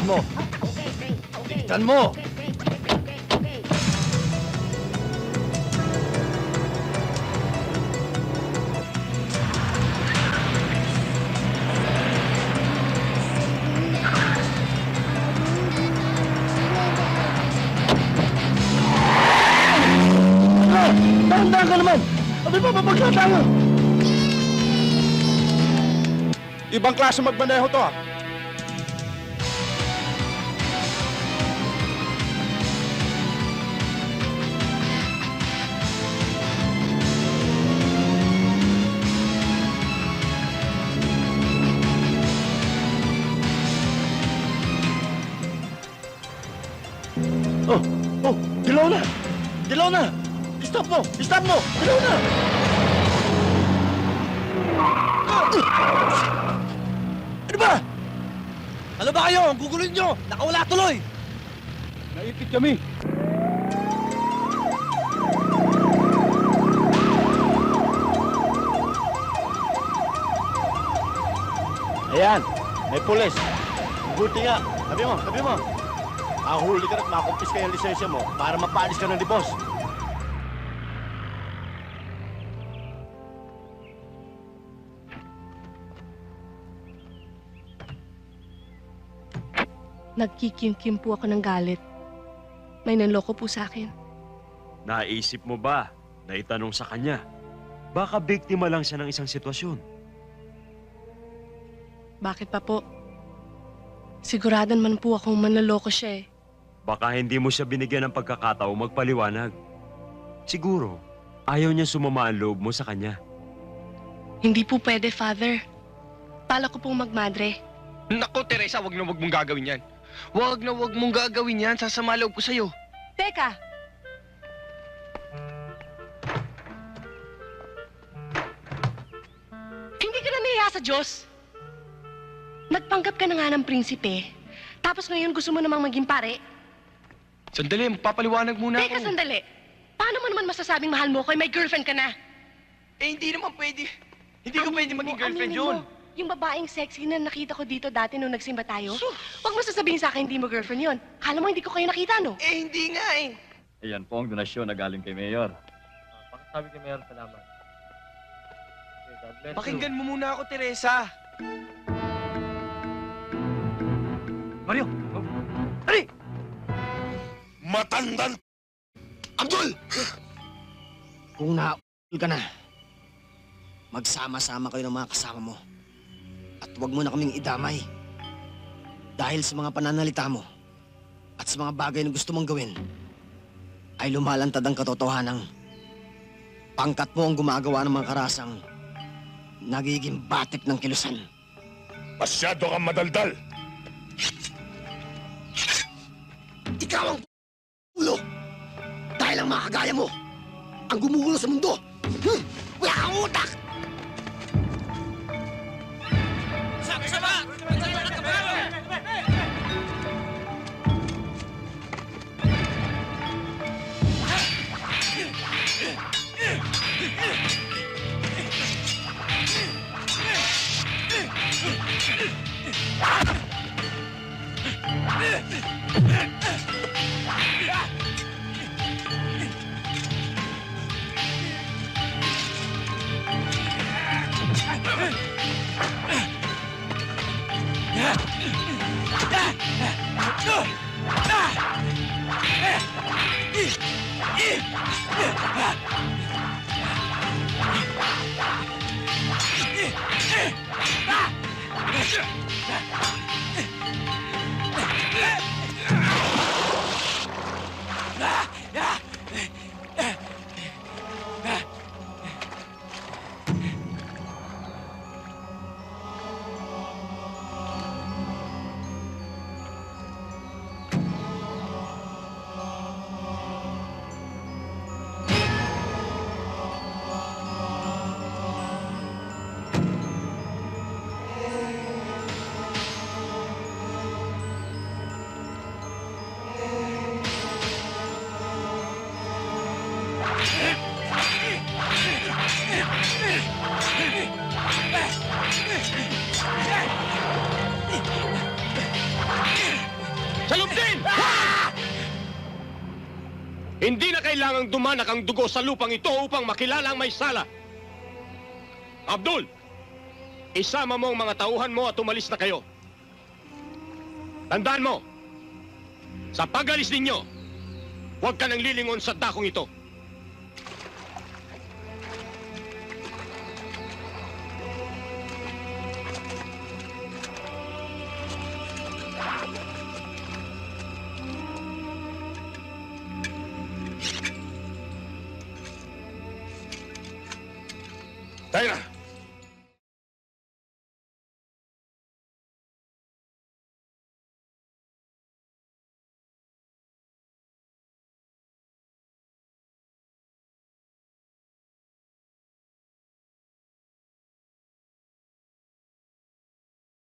Bilisan mo. Bilisan mo! Dahan-dahan ka naman! Abi pa, mapagsa tayo! Ibang klase magmaneho to, ah. Oh! Oh! Dilaw na! Dilaw na! Stop mo! Stop mo! Dilaw na! Ano ba? Ano ba kayo? Ang gugulin nyo! Nakawala tuloy! Naipit kami. Ayan! May pulis! Buti nga! Sabi mo! Sabi mo! Mahuli ka at makumpis ka yung lisensya mo para mapaalis ka ng dipos. Nagkikimkim po ako ng galit. May nanloko po sa akin. Naisip mo ba na itanong sa kanya? Baka biktima lang siya ng isang sitwasyon. Bakit pa po? Sigurado naman po akong manloloko siya eh. Baka hindi mo siya binigyan ng pagkakataong magpaliwanag. Siguro, ayaw niya sumama ang loob mo sa kanya. Hindi po pwede, Father. Pala ko pong magmadre. Naku, Teresa, wag na wag mong gagawin yan. Wag na wag mong gagawin yan. Sasama loob ko sa'yo. Teka! Hindi ka na nahiya sa Diyos? Nagpanggap ka na nga ng prinsipe, tapos ngayon gusto mo namang maging pare? Sandali, magpapaliwanag muna Teka, ako. sandali. Paano mo naman masasabing mahal mo ko? May girlfriend ka na. Eh, hindi naman pwede. Hindi ko pwede maging girlfriend aminin yun. mo, yung babaeng sexy na nakita ko dito dati nung nagsimba tayo, huwag mo sasabihin sa akin hindi mo girlfriend yun. Kala mo hindi ko kayo nakita, no? Eh, hindi nga eh. Ayan po ang donasyon na galing kay Mayor. Pakisabi kay Mayor, salamat. Okay, God bless you. Pakinggan mo muna ako, Teresa. Mario! Ari! Matandang... Abdul! Kung na ka na, magsama-sama kayo ng mga kasama mo. At huwag mo na kaming idamay. Dahil sa mga pananalita mo at sa mga bagay na gusto mong gawin, ay lumalantad ang katotohanang pangkat mo ang gumagawa ng mga karasang nagiging batik ng kilusan. Masyado kang madaldal. Ikaw ang ulo! Dahil ang mga kagaya mo ang gumugulo sa mundo. Wala kang utak! kailangang dumanak ang dugo sa lupang ito upang makilala ang may sala. Abdul, isama mo ang mga tauhan mo at umalis na kayo. Tandaan mo, sa pag-alis ninyo, huwag ka nang lilingon sa dakong ito. Tayo na!